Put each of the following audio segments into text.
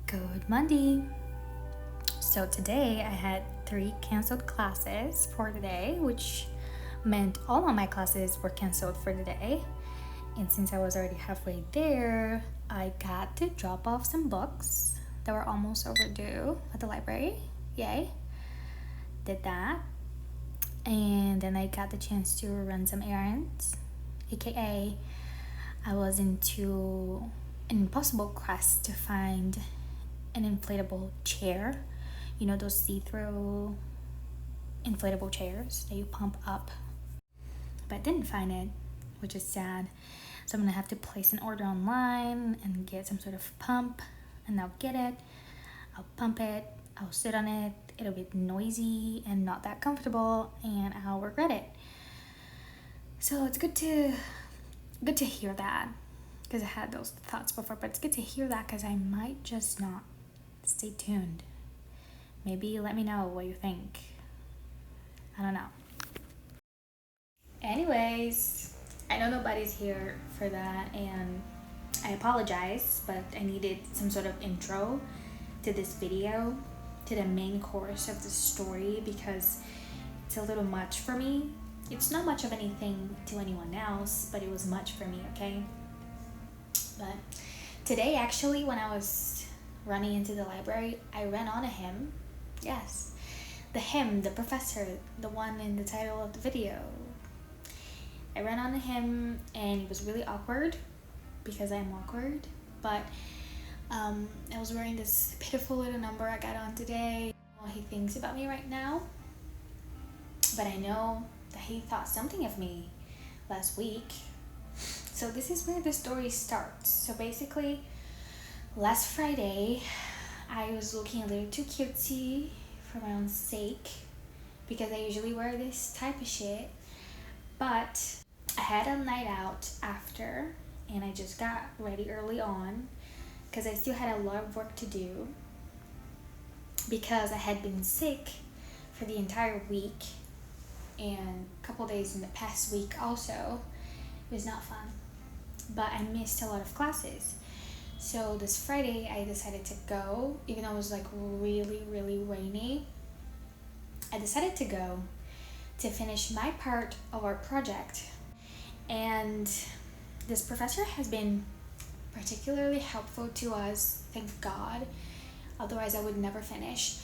Good Monday. So today I had 3 canceled classes for the day, which meant all of my classes were canceled for the day. And since I was already halfway there, I got to drop off some books that were almost overdue at the library. Yay. Did that. And then I got the chance to run some errands, aka I was into an impossible quest to find an inflatable chair. You know, those see-through inflatable chairs that you pump up. But I didn't find it, which is sad. So I'm gonna have to place an order online and get some sort of pump, and I'll get it, I'll pump it, I'll sit on it, it'll be noisy and not that comfortable, and I'll regret it. So it's good to hear that, because I had those thoughts before, but it's good to hear that because I might just not. Stay tuned. Maybe let me know what you think. I don't know. Anyways, I know nobody's here for that, and I apologize, but I needed some sort of intro to this video, to the main course of the story, because it's a little much for me. It's not much of anything to anyone else, but it was much for me, okay? But today, actually, when I was running into the library, I ran on a hymn. Yes, the hymn, the professor, the one in the title of the video. I ran on a hymn, and it was really awkward because I'm awkward, but I was wearing this pitiful little number I got on today. What he thinks about me right now, but I know that he thought something of me last week. So this is where the story starts. So basically, last Friday, I was looking a little too cutesy for my own sake, because I usually wear this type of shit, but I had a night out after, and I just got ready early on because I still had a lot of work to do, because I had been sick for the entire week and a couple days in the past week also. It was not fun, but I missed a lot of classes. So this Friday I decided to go, even though it was like really rainy. I decided to go to finish my part of our project, and this professor has been particularly helpful to us, thank God, otherwise I would never finish.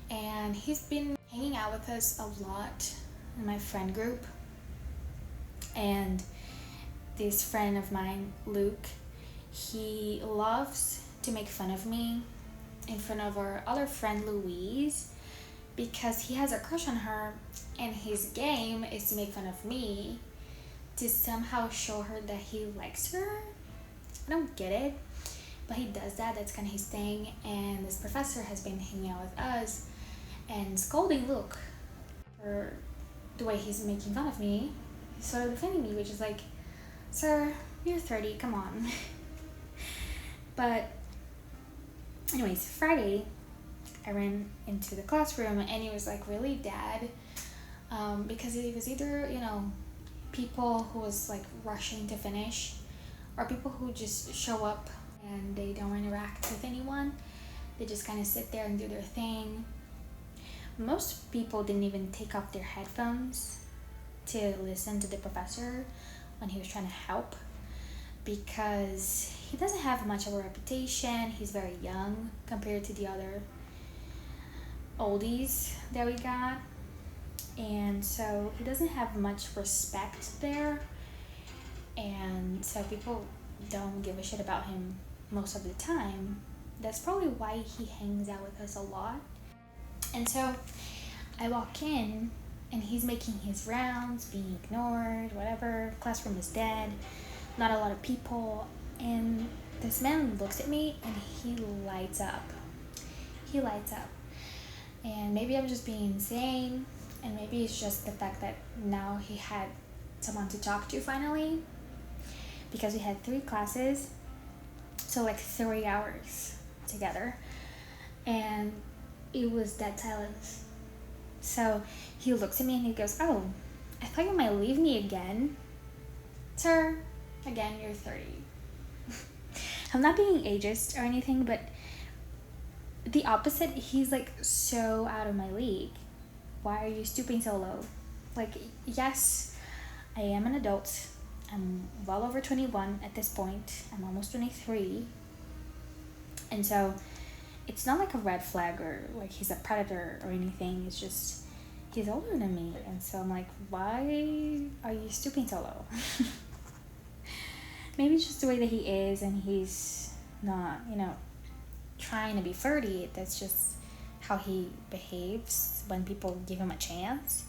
And he's been hanging out with us a lot in my friend group, and this friend of mine, Luke, he loves to make fun of me in front of our other friend Louise, because he has a crush on her, and his game is to make fun of me to somehow show her that he likes her. I don't get it, but he does that. That's kind of his thing. And this professor has been hanging out with us and scolding Luke for the way he's making fun of me. He's sort of defending me, which is like, sir, you're 30, come on. But anyways, Friday I ran into the classroom, and it was like really dead, because it was either, people who was like rushing to finish, or people who just show up and they don't interact with anyone. They just kind of sit there and do their thing. Most people didn't even take off their headphones to listen to the professor when he was trying to help, because he doesn't have much of a reputation. He's very young compared to the other oldies that we got, and so he doesn't have much respect there, and so people don't give a shit about him most of the time. That's probably why he hangs out with us a lot. And so I walk in, and he's making his rounds, being ignored, whatever. Classroom is dead, not a lot of people, and this man looks at me and he lights up. And maybe I'm just being insane, and maybe it's just the fact that now he had someone to talk to finally, because we had 3 classes, so like 3 hours together, and it was dead silence. So he looks at me and he goes, "Oh, I thought you might leave me again." Sir, again, you're 30. I'm not being ageist or anything, but the opposite, he's like so out of my league. Why are you stooping so low? Like, yes, I am an adult. I'm well over 21 at this point. I'm almost 23. And so it's not like a red flag or like he's a predator or anything. It's just he's older than me. And so I'm like, why are you stooping so low? Maybe it's just the way that he is, and he's not, trying to be flirty. That's just how he behaves when people give him a chance.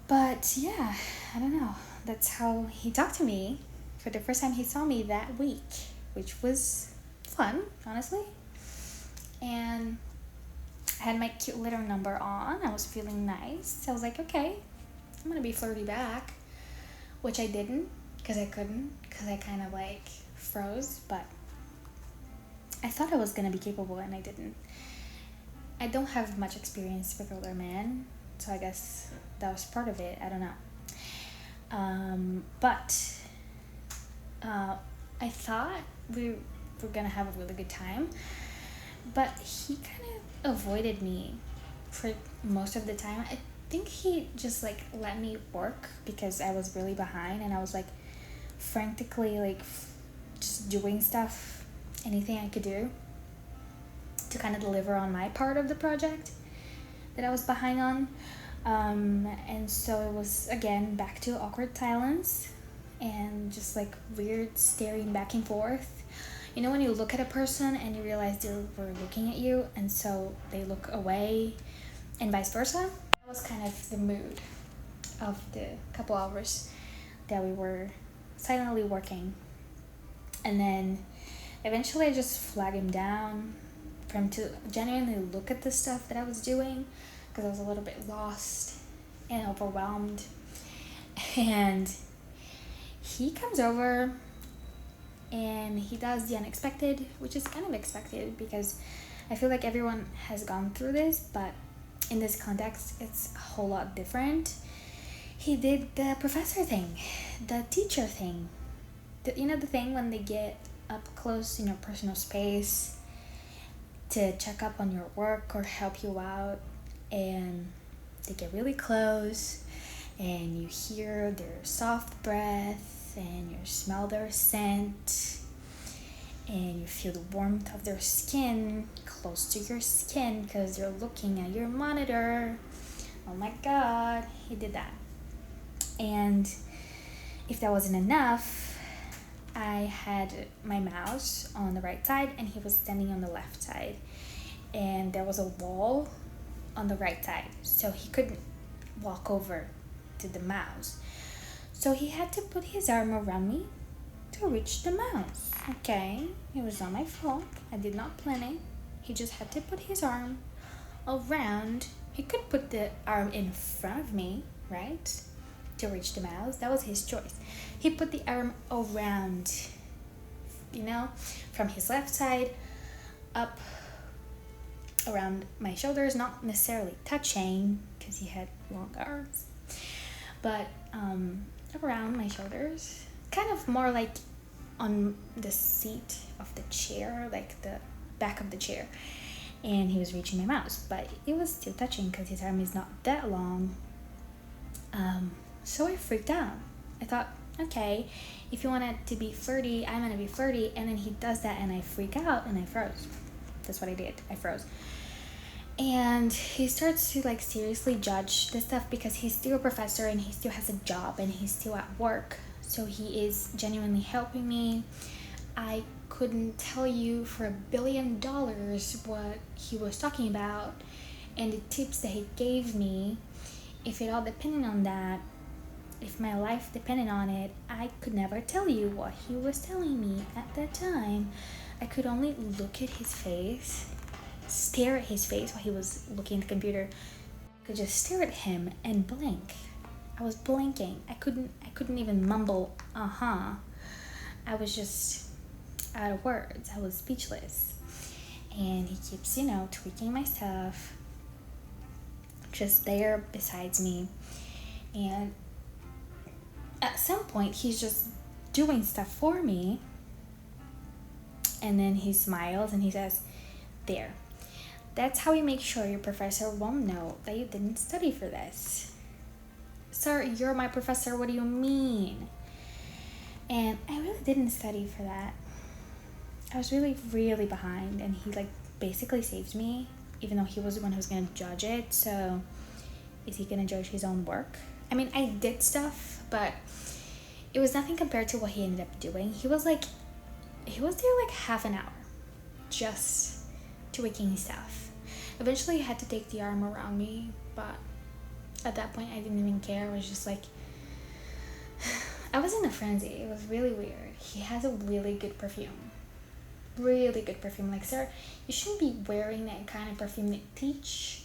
But yeah, I don't know. That's how he talked to me for the first time he saw me that week, which was fun, honestly. And I had my cute little number on. I was feeling nice. I was like, okay, I'm gonna be flirty back, which I didn't because I couldn't, because I kind of like froze. But I thought I was gonna be capable, and I didn't. I don't have much experience with older men, so I guess that was part of it. I don't know. But I thought we were gonna have a really good time, but he kind of avoided me for most of the time. I think he just like let me work because I was really behind, and I was like frantically like just doing stuff, anything I could do to kind of deliver on my part of the project that I was behind on. And so it was again back to awkward silence and just like weird staring back and forth. You know when you look at a person and you realize they were looking at you, and so they look away, and vice versa? That was kind of the mood of the couple hours that we were silently working. And then eventually I just flagged him down for him to genuinely look at the stuff that I was doing, because I was a little bit lost and overwhelmed. And he comes over and he does the unexpected, which is kind of expected because I feel like everyone has gone through this, but in this context it's a whole lot different. He did the professor thing, the teacher thing, the thing when they get up close in your personal space to check up on your work or help you out, and they get really close and you hear their soft breath and you smell their scent and you feel the warmth of their skin close to your skin because they're looking at your monitor. Oh my god, he did that. And if that wasn't enough, I had my mouse on the right side and he was standing on the left side, and there was a wall on the right side, so he couldn't walk over to the mouse. So he had to put his arm around me to reach the mouse. Okay, it was not my fault. I did not plan it. He just had to put his arm around. He could put the arm in front of me, right, to reach the mouse. That was his choice. He put the arm around, from his left side up around my shoulders, not necessarily touching because he had long arms, but around my shoulders, kind of more like on the seat of the chair, like the back of the chair, and he was reaching my mouse, but it was still touching because his arm is not that long. So I freaked out. I thought, okay, if you want it to be flirty, I'm gonna be flirty, and then he does that and I freak out and I froze. That's what I did. I froze. And he starts to like seriously judge this stuff because he's still a professor and he still has a job and he's still at work. So he is genuinely helping me. I couldn't tell you for $1 billion what he was talking about and the tips that he gave me. If it all depended on that, if my life depended on it, I could never tell you what he was telling me at that time. I could only look at his face, stare at his face while he was looking at the computer. I could just stare at him and blink. I was blinking. I couldn't even mumble, I was just out of words. I was speechless. And he keeps, tweaking my stuff, just there besides me. And at some point, he's just doing stuff for me. And then he smiles and he says, There. That's how you make sure your professor won't know that you didn't study for this. Sir, you're my professor, what do you mean? And I really didn't study for that. I was really, really behind, and he like basically saved me, even though he was the one who was gonna judge it. So is he gonna judge his own work? I mean, I did stuff, but it was nothing compared to what he ended up doing. He was there like half an hour just to making stuff. Eventually he had to take the arm around me, but at that point I didn't even care. I was just like, I was in a frenzy. It was really weird. He has a really good perfume. Really good perfume. Like, sir, you shouldn't be wearing that kind of perfume to teach,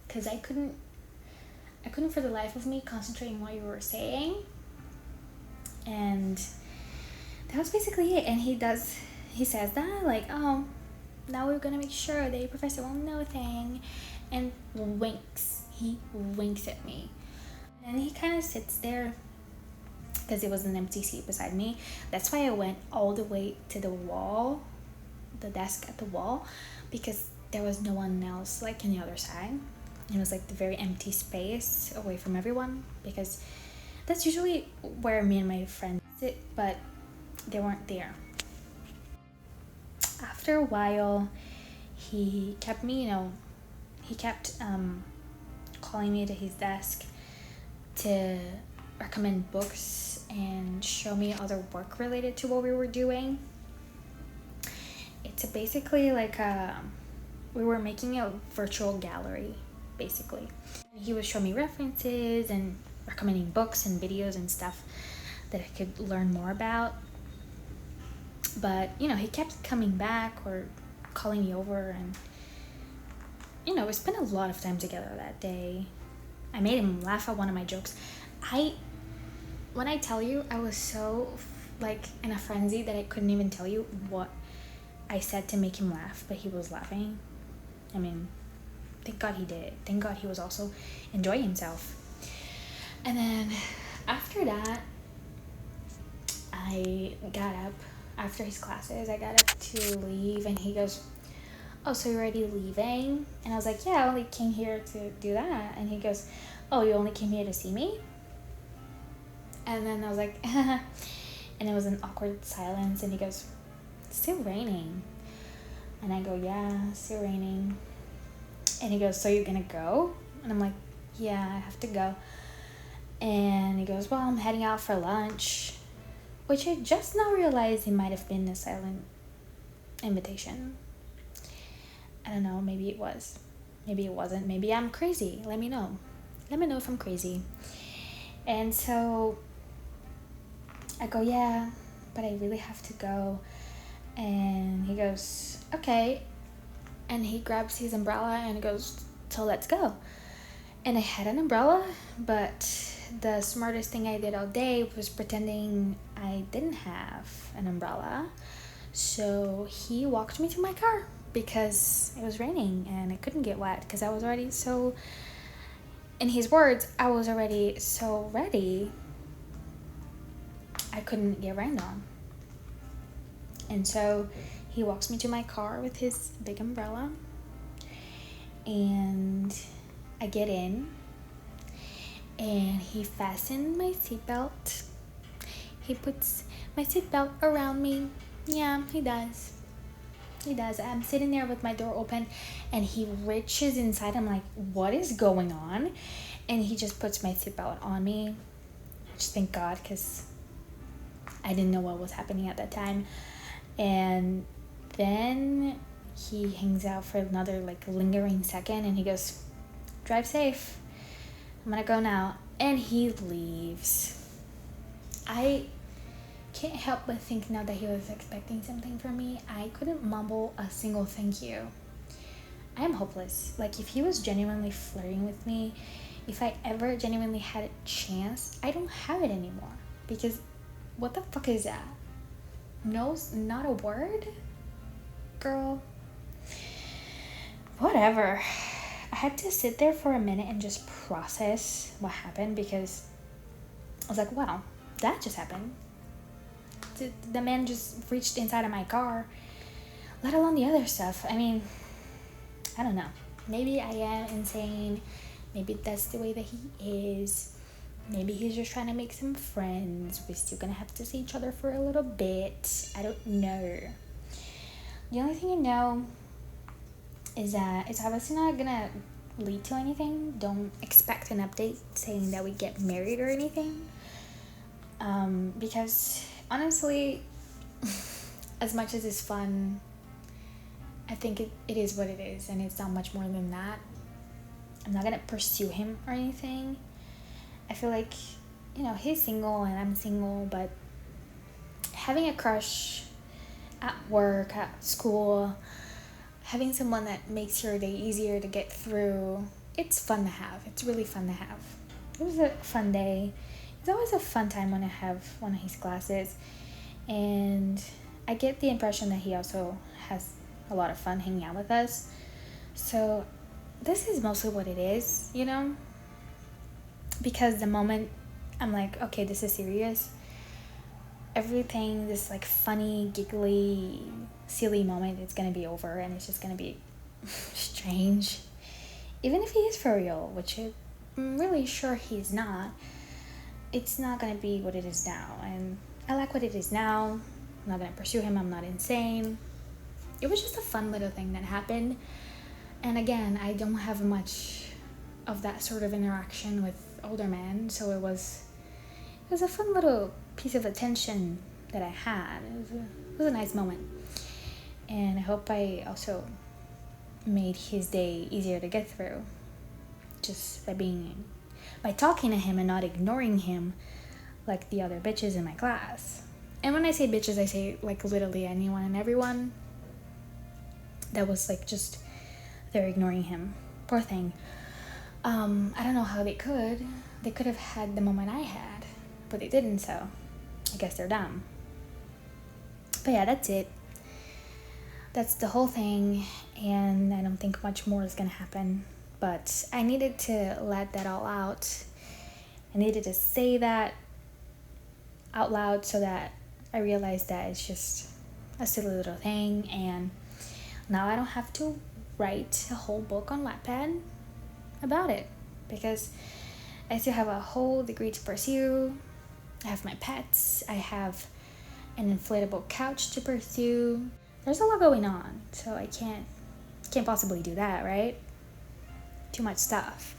because I couldn't for the life of me concentrate on what you were saying. And that was basically it. And he says that like, oh, now we're gonna make sure that your professor won't know a thing, and winks. He winks at me, and he kind of sits there because it was an empty seat beside me. That's why I went all the way to the wall, the desk at the wall, because there was no one else like on the other side. It was like the very empty space away from everyone, because that's usually where me and my friends sit, but they weren't there. After a while, he kept calling me to his desk to recommend books and show me other work related to what we were doing. It's basically like we were making a virtual gallery, basically. He would show me references and recommending books and videos and stuff that I could learn more about. But, he kept coming back or calling me over, and, we spent a lot of time together that day. I made him laugh at one of my jokes. When I tell you, I was so, like, in a frenzy that I couldn't even tell you what I said to make him laugh, but he was laughing. I mean, thank God he did. Thank God he was also enjoying himself. And then after that, I got up. After his classes, I got up to leave, and he goes, oh, so you're already leaving? And I was like, yeah, I only came here to do that. And he goes, oh, you only came here to see me? And then I was like, and it was an awkward silence, and he goes, it's still raining. And I go, yeah, it's still raining. And he goes, so you're gonna go? And I'm like, yeah, I have to go. And he goes, well, I'm heading out for lunch, which I just now realized it might have been a silent invitation. I don't know, maybe it was. Maybe it wasn't. Maybe I'm crazy. Let me know. Let me know if I'm crazy. And so I go, yeah, but I really have to go. And he goes, okay. And he grabs his umbrella and he goes, so let's go. And I had an umbrella, but the smartest thing I did all day was pretending I didn't have an umbrella. So he walked me to my car because it was raining and it couldn't get wet, because I was already so, in his words, I was already so ready I couldn't get rained on. And so he walks me to my car with his big umbrella, and I get in, and he fastened my seatbelt. He puts my seatbelt around me. Yeah, he does. He does. I'm sitting there with my door open, and he reaches inside. I'm like, what is going on? And he just puts my seatbelt on me. Just thank God, because I didn't know what was happening at that time. And then he hangs out for another like lingering second, and he goes, drive safe. I'm gonna go now. And he leaves. I can't help but think now that he was expecting something from me. I couldn't mumble a single thank you. I am hopeless. Like, if he was genuinely flirting with me, if I ever genuinely had a chance, I don't have it anymore. Because what the fuck is that? No, not a word? Girl. Whatever. I had to sit there for a minute and just process what happened, because I was like, wow, that just happened. The man just reached inside of my car, let alone the other stuff. I mean, I don't know. Maybe I am insane. Maybe that's the way that he is. Maybe he's just trying to make some friends. We're still gonna have to see each other for a little bit. I don't know. The only thing I know is that it's obviously not gonna lead to anything. Don't expect an update saying that we get married or anything. Because honestly, as much as it's fun, I think it is what it is, and it's not much more than that. I'm not gonna pursue him or anything. I feel like, he's single and I'm single, but having a crush at work, at school, having someone that makes your day easier to get through, it's fun to have. It's really fun to have. It was a fun day. It's always a fun time when I have one of his classes, and I get the impression that he also has a lot of fun hanging out with us. So this is mostly what it is, because the moment I'm like, okay, this is serious, everything, this like funny, giggly, silly moment, it's gonna be over, and it's just gonna be strange. Even if he is for real, which I'm really sure he's not, it's not gonna be what it is now. And I like what it is now. I'm not gonna pursue him. I'm not insane. It was just a fun little thing that happened. And again, I don't have much of that sort of interaction with older men, so it was a fun little piece of attention that I had. It was a nice moment. And I hope I also made his day easier to get through, just by talking to him and not ignoring him like the other bitches in my class. And when I say bitches, I say like literally anyone and everyone that was like just, they're ignoring him. Poor thing. I don't know how they could. They could have had the moment I had, but they didn't, so I guess they're dumb. But yeah, that's it. That's the whole thing, and I don't think much more is gonna happen. But I needed to let that all out. I needed to say that out loud so that I realized that it's just a silly little thing, and now I don't have to write a whole book on Wattpad about it, because I still have a whole degree to pursue. I have my pets. I have an inflatable couch to pursue. There's a lot going on, so I can't possibly do that, right? Too much stuff.